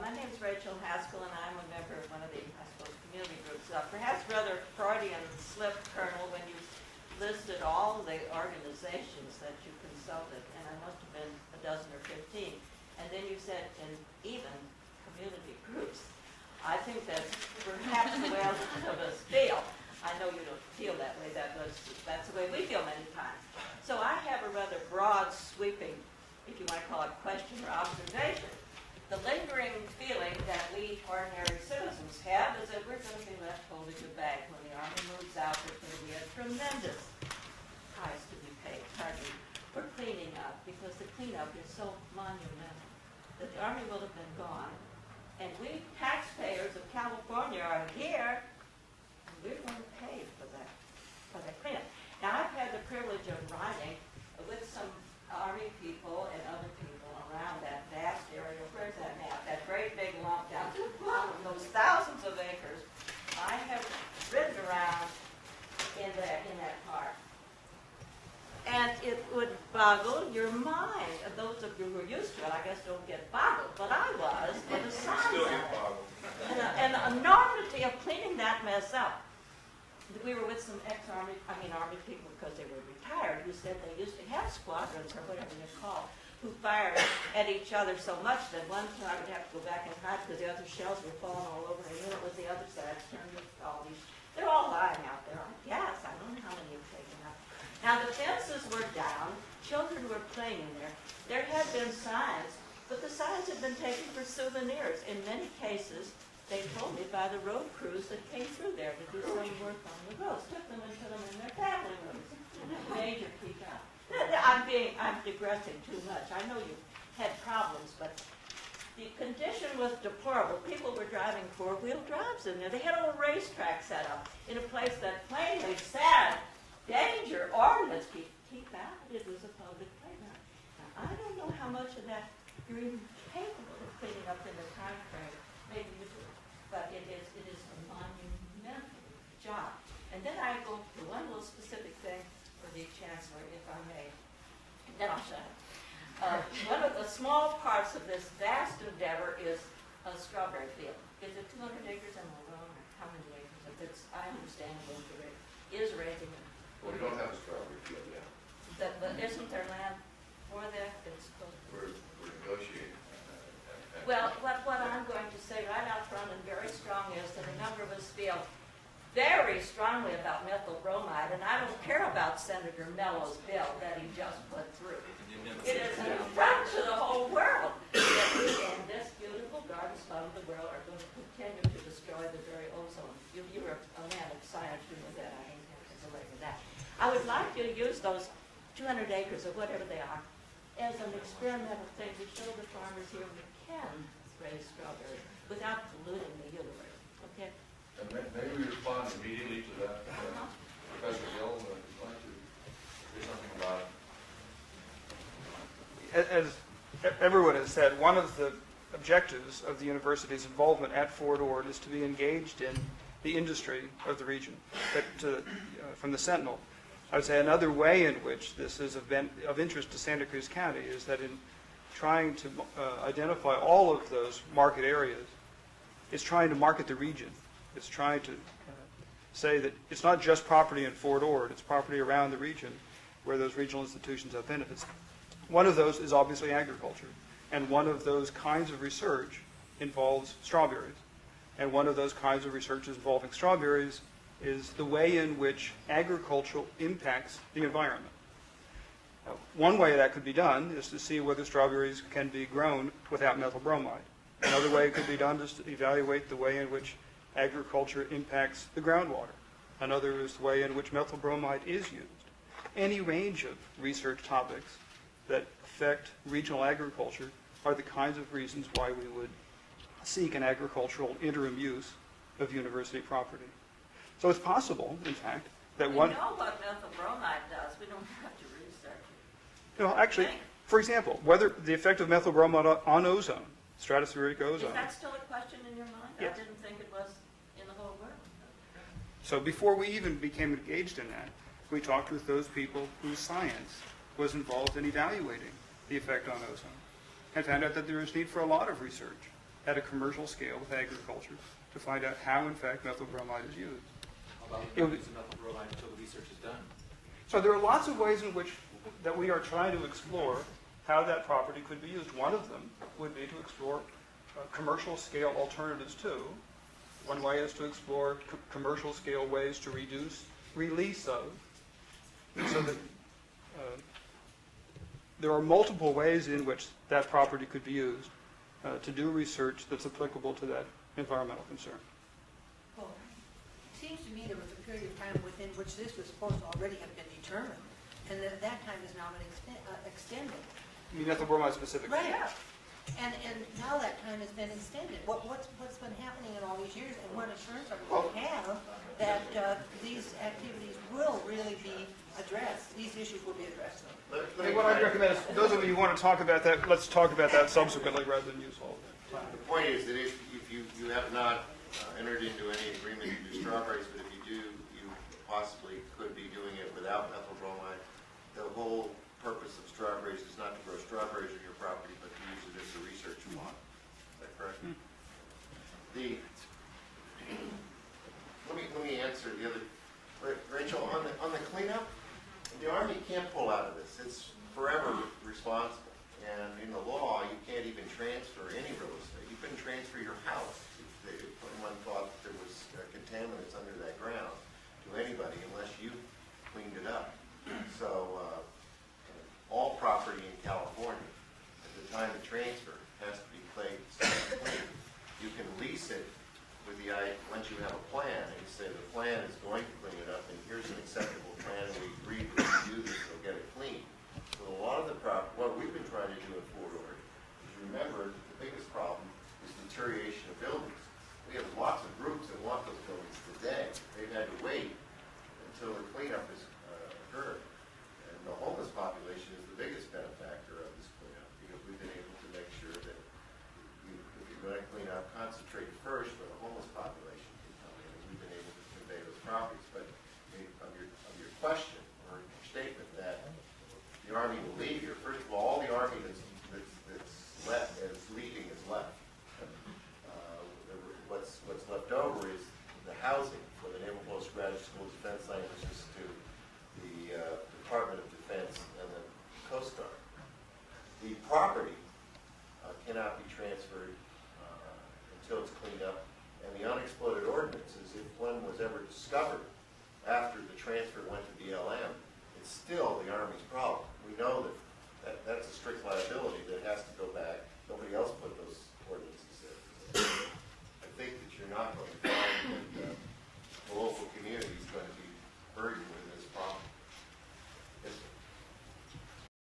My name is Rachel Haskell, and I'm a member of one of the, I suppose, community groups. Perhaps rather Freudian slip, Colonel, when you listed all the organizations that you consulted, and I must have been a dozen or 15, and then you said, and even community groups. I think that's perhaps the way a lot of us feel. I know you don't feel that way. That's the way we feel many times. So I have a rather broad, sweeping, if you want to call it question or observation. The lingering feeling that we ordinary citizens have is that we're going to be left holding the bag. When the Army moves out, there's going to be a tremendous price to be paid, hardly, for cleaning up, because the cleanup is so monumental that the Army will have been gone. And we taxpayers of California are here, and we're going to pay for that cleanup. Now, I've had the privilege of riding with some Army people and other people around that vast area. Where's that map? That great big lump down to the bottom, those thousands of acres. I have ridden around in that park. And it would boggle your mind. Those of you who are used to it, I guess, don't get boggled, but I was for the size Still of get it. boggled. And the enormity of cleaning that mess up. We were with some Army people because they were retired who said they used to have squadrons or whatever they're called, who fired at each other so much that one side would have to go back and hide because the other shells were falling all over. They knew it was the other side. All these, they're all lying out there. I guess I don't know how many you've taken out. Now the fences were down. Children were playing in there. There had been signs, but the signs had been taken for souvenirs. In many cases, they told me, by the road crews that came through there to do some work on the roads, took them and put them in their family rooms. Major peak out. I'm digressing too much. I know you had problems, but the condition was deplorable. People were driving four-wheel drives in there. They had a little racetrack set up in a place that plainly said, danger, ordinance, keep out. It was a public playground. Now, I don't know how much of that you're even capable of cleaning up in the time frame. Maybe you do. But it is a monumental job. And then I go to one little specific thing for the Chancellor, if I may. And then I'll shut up. One of the small parts of this vast endeavor is a strawberry field. Is it 200 acres? Am I wrong? Or how many acres? If it's, I understand is raising it. Well, we don't have a strawberry field yet. But isn't there land for that? It's supposed to be. We're negotiating. Well, what I'm going to say right out front and very strong is that a number of us feel very strongly about methyl bromide, and I don't care about Senator Mello's bill that he just put through. It is an affront to the whole world that we in this beautiful garden spot of the world are going to continue to destroy the very ozone. You were a man of science, you know that. I don't have to belabor that. I would like you to use those 200 acres or whatever they are as an experimental thing to show the farmers here we can raise strawberries without polluting the universe. Okay? And maybe we respond immediately to that. Professor Gill, would you like to say something about it? As everyone has said, one of the objectives of the university's involvement at Fort Ord is to be engaged in the industry of the region. From the Sentinel, I would say another way in which this is of interest to Santa Cruz County is that in trying to identify all of those market areas, it's trying to market the region. It's trying to say that it's not just property in Fort Ord, it's property around the region where those regional institutions have benefits. One of those is obviously agriculture, and one of those kinds of research involves strawberries. And one of those kinds of research involving strawberries is the way in which agriculture impacts the environment. Now, one way that could be done is to see whether strawberries can be grown without methyl bromide. Another way it could be done is to evaluate the way in which agriculture impacts the groundwater. Another is the way in which methyl bromide is used. Any range of research topics that affect regional agriculture are the kinds of reasons why we would seek an agricultural interim use of university property. So it's possible, in fact, that We one... know what methyl bromide does. We don't have to research it. No, actually, for example, whether the effect of methyl bromide on ozone, stratospheric ozone. Is that still a question in your mind? Yes. I didn't think it was in the whole world. So before we even became engaged in that, we talked with those people whose science was involved in evaluating the effect on ozone and found out that there is need for a lot of research at a commercial scale with agriculture to find out how, in fact, methyl bromide is used. How about It would- using methyl bromide until the research is done? So there are lots of ways in which that we are trying to explore how that property could be used. One of them would be to explore commercial scale alternatives too. One way is to explore commercial scale ways to reduce release of, so that there are multiple ways in which that property could be used to do research that's applicable to that environmental concern. Well, it seems to me there was a period of time within which this was supposed to already have been determined, and that time has now been extended. I mean, methyl bromide specifically. Right. And now that time has been extended. What's been happening in all these years, and what assurance are we going to have that these activities will really be addressed, these issues will be addressed? And what I'd recommend is, those of you who want to talk about that, let's talk about that subsequently rather than use all of it. The point is that if you have not entered into any agreement to do strawberries, but if you do, you possibly could be doing it without methyl bromide. The whole purpose of strawberries is not to grow strawberries on your property, but to use it as a research plot. Is that correct? Let me answer the other. Rachel, on the cleanup, the Army can't pull out of this. It's forever responsible. And in the law, you can't even transfer any real estate. You couldn't transfer your house if anyone thought that there was contaminants under that ground to anybody unless you cleaned it up. So all property in California at the time of transfer has to be clean. You can lease it with the idea, once you have a plan, and you say the plan is going to clean it up, and here's an acceptable plan, and we agree that if you do this, you'll get it clean. So a lot of the what we've been trying to do in Fort Ord is remember the biggest problem is deterioration of buildings. We have lots of groups that want those buildings today. They've had to wait until the cleanup has occurred. And the homeless population is the biggest benefactor of this cleanup because we've been able to make sure that if you're going to clean up, concentrate first where the homeless population can come in. And we've been able to convey those properties. But of your question or your statement that the Army will leave here, first of all the Army that's left, that's leaving is left. What's left over is the housing for the Naval Postgraduate School Defense Languages to the Department of Defense and the Coast Guard. The property cannot be transferred until it's cleaned up, and the unexploded ordinances, if one was ever discovered after the transfer went to BLM, it's still the Army's problem. We know that that's a strict liability that has to go back. Nobody else put those ordinances there. I think that you're not going to